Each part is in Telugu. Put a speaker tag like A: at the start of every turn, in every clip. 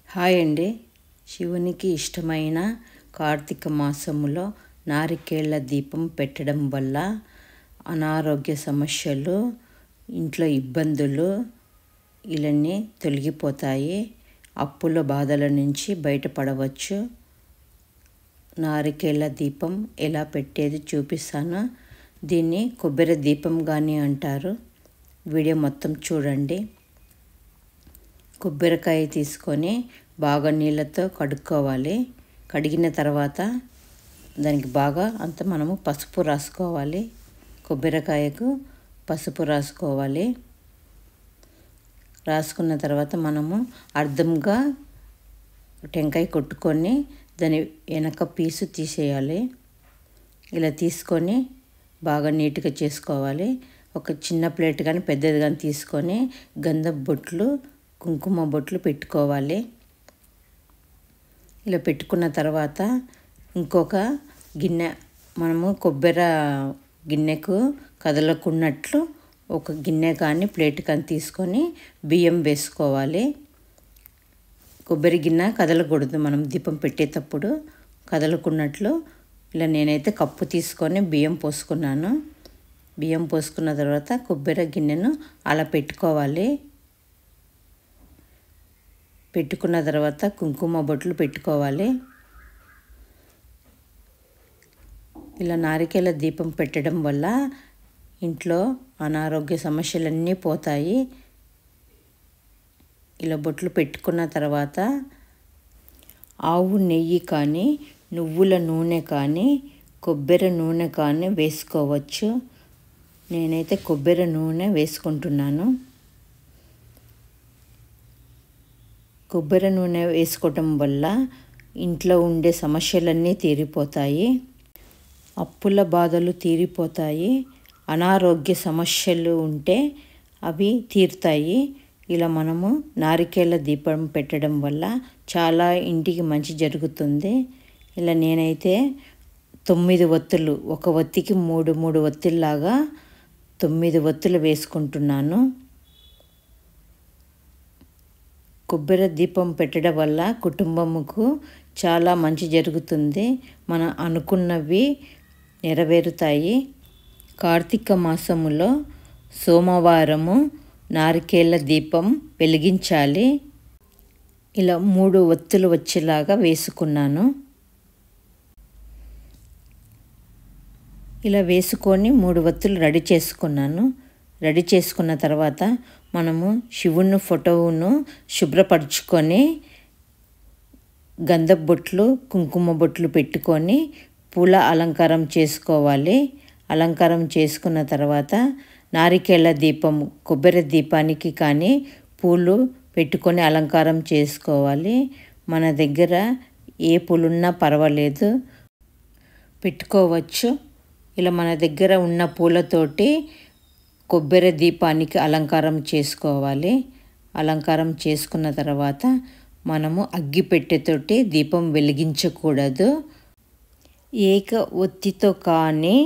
A: హాయ్ అండి. శివునికి ఇష్టమైన కార్తీక మాసములో నారికేళ్ల దీపం పెట్టడం వల్ల అనారోగ్య సమస్యలు, ఇంట్లో ఇబ్బందులు ఇవన్నీ తొలగిపోతాయి. అప్పుల బాధల నుంచి బయటపడవచ్చు. నారికేళ్ల దీపం ఎలా పెట్టేది చూపిస్తాను. దీన్ని కొబ్బరి దీపం కానీ అంటారు. వీడియో మొత్తం చూడండి. కొబ్బరికాయ తీసుకొని బాగా నీళ్ళతో కడుక్కోవాలి. కడిగిన తర్వాత దానికి బాగా అంత మనము పసుపు రాసుకోవాలి. కొబ్బరికాయకు పసుపు రాసుకోవాలి. రాసుకున్న తర్వాత మనము అర్ధంగా టెంకాయ కొట్టుకొని దాని వెనక పీసు తీసేయాలి. ఇలా తీసుకొని బాగా నీట్గా చేసుకోవాలి. ఒక చిన్న ప్లేట్ కానీ పెద్దది కానీ తీసుకొని గంధపు బొట్లు, కుంకుమ బొట్లు పెట్టుకోవాలి. ఇలా పెట్టుకున్న తర్వాత ఇంకొక గిన్నె, మనము కొబ్బరి గిన్నెకు కదలకున్నట్లు ఒక గిన్నె కానీ ప్లేట్ కానీ తీసుకొని బియ్యం వేసుకోవాలి. కొబ్బరి గిన్నె కదలకూడదు, మనం దీపం పెట్టేటప్పుడు కదలకున్నట్లు. ఇలా నేనైతే కప్పు తీసుకొని బియ్యం పోసుకున్నాను. బియ్యం పోసుకున్న తర్వాత కొబ్బరి గిన్నెను అలా పెట్టుకోవాలి. పెట్టుకున్న తర్వాత కుంకుమ బొట్లు పెట్టుకోవాలి. ఇలా నారికేళ్ల దీపం పెట్టడం వల్ల ఇంట్లో అనారోగ్య సమస్యలన్నీ పోతాయి. ఇలా బొట్లు పెట్టుకున్న తర్వాత ఆవు నెయ్యి కానీ, నువ్వుల నూనె కానీ, కొబ్బరి నూనె కానీ వేసుకోవచ్చు. నేనైతే కొబ్బరి నూనె వేసుకుంటున్నాను. కొబ్బరి నూనె వేసుకోవటం వల్ల ఇంట్లో ఉండే సమస్యలన్నీ తీరిపోతాయి. అప్పుల బాధలు తీరిపోతాయి. అనారోగ్య సమస్యలు ఉంటే అవి తీరుతాయి. ఇలా మనము నారికేళ్ల దీపం పెట్టడం వల్ల చాలా ఇంటికి మంచి జరుగుతుంది. ఇలా నేనైతే 9 ఒత్తులు, ఒక ఒత్తికి 3 ఒత్తిల్లాగా 9 ఒత్తులు వేసుకుంటున్నాను. కొబ్బరి దీపం పెట్టడం వల్ల కుటుంబముకు చాలా మంచి జరుగుతుంది. మనం అనుకున్నవి నెరవేరుతాయి. కార్తీక మాసములో సోమవారము నారికేళ్ల దీపం వెలిగించాలి. ఇలా 3 ఒత్తులు వచ్చేలాగా వేసుకున్నాను. ఇలా వేసుకొని 3 ఒత్తులు రెడీ చేసుకున్నాను. రెడీ చేసుకున్న తర్వాత మనము శివుని ఫోటోను శుభ్రపరచుకొని గంధపు బొట్లు, కుంకుమ బొట్లు పెట్టుకొని పూల అలంకారం చేసుకోవాలి. అలంకారం చేసుకున్న తర్వాత నారికేళ్ల దీపం, కొబ్బరి దీపానికి కానీ పూలు పెట్టుకొని అలంకారం చేసుకోవాలి. మన దగ్గర ఏ పూలున్నా పర్వాలేదు, పెట్టుకోవచ్చు. ఇలా మన దగ్గర ఉన్న పూలతోటి కొబ్బరి దీపానికి అలంకారం చేసుకోవాలి. అలంకారం చేసుకున్న తర్వాత మనము అగ్గిపెట్టెతోటి దీపం వెలిగించకూడదు. ఏక ఒత్తితో కానీ,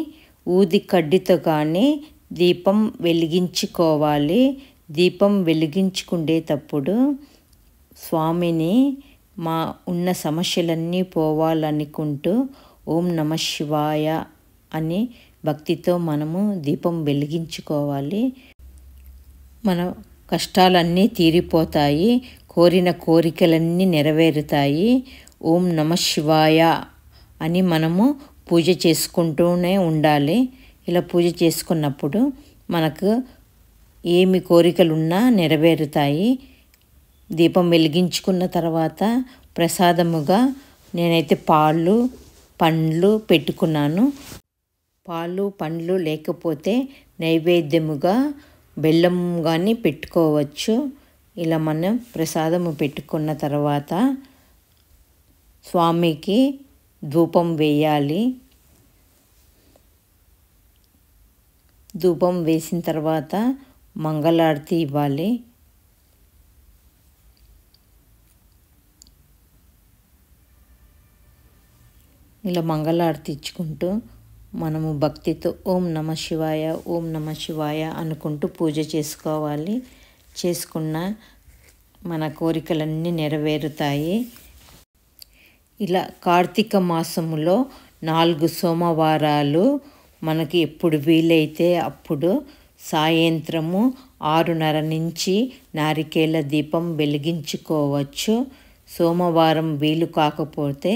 A: ఊది కడ్డితో కానీ దీపం వెలిగించుకోవాలి. దీపం వెలిగించుకునేటప్పుడు స్వామిని మా ఉన్న సమస్యలన్నీ పోవాలనుకుంటూ ఓం నమః శివాయ అని భక్తితో మనము దీపం వెలిగించుకోవాలి. మన కష్టాలన్నీ తీరిపోతాయి. కోరిన కోరికలన్నీ నెరవేరుతాయి. ఓం నమః శివాయ అని మనము పూజ చేసుకుంటూనే ఉండాలి. ఇలా పూజ చేసుకున్నప్పుడు మనకు ఏమి కోరికలున్నా నెరవేరుతాయి. దీపం వెలిగించుకున్న తర్వాత ప్రసాదముగా నేనైతే పాలు, పండ్లు పెట్టుకున్నాను. పాలు, పండ్లు లేకపోతే నైవేద్యముగా బెల్లం కానీ పెట్టుకోవచ్చు. ఇలా మనం ప్రసాదము పెట్టుకున్న తర్వాత స్వామికి ధూపం వేయాలి. ధూపం వేసిన తర్వాత మంగళారతి ఇవ్వాలి. ఇలా మంగళారతి ఇచ్చుకుంటూ మనము భక్తితో ఓం నమః శివాయ, ఓం నమః శివాయ అనుకుంటూ పూజ చేసుకోవాలి. చేసుకున్న మన కోరికలన్నీ నెరవేరుతాయి. ఇలా కార్తీక మాసములో 4 సోమవారాలు మనకి ఎప్పుడు వీలైతే అప్పుడు సాయంత్రము 6:30 నుంచి నారికేళ దీపం వెలిగించుకోవచ్చు. సోమవారం వీలు కాకపోతే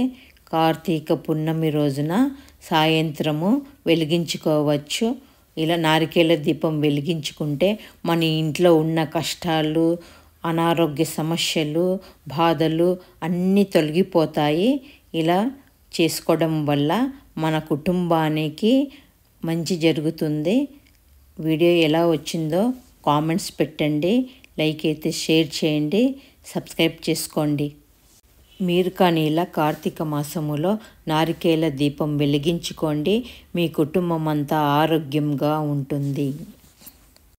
A: కార్తీక పున్నమి రోజున సాయంత్రము వెలిగించుకోవచ్చు. ఇలా నారికేళ దీపం వెలిగించుకుంటే మన ఇంట్లో ఉన్న కష్టాలు, అనారోగ్య సమస్యలు, బాధలు అన్నీ తొలగిపోతాయి. ఇలా చేసుకోవడం వల్ల మన కుటుంబానికి మంచి జరుగుతుంది. వీడియో ఎలా వచ్చిందో కామెంట్స్ పెట్టండి. లైక్ అయితే షేర్ చేయండి, సబ్స్క్రైబ్ చేసుకోండి. మీరు కానీ ఇలా కార్తీక మాసములో నారికేళ దీపం వెలిగించుకోండి. మీ కుటుంబం అంతా ఆరోగ్యంగా ఉంటుంది.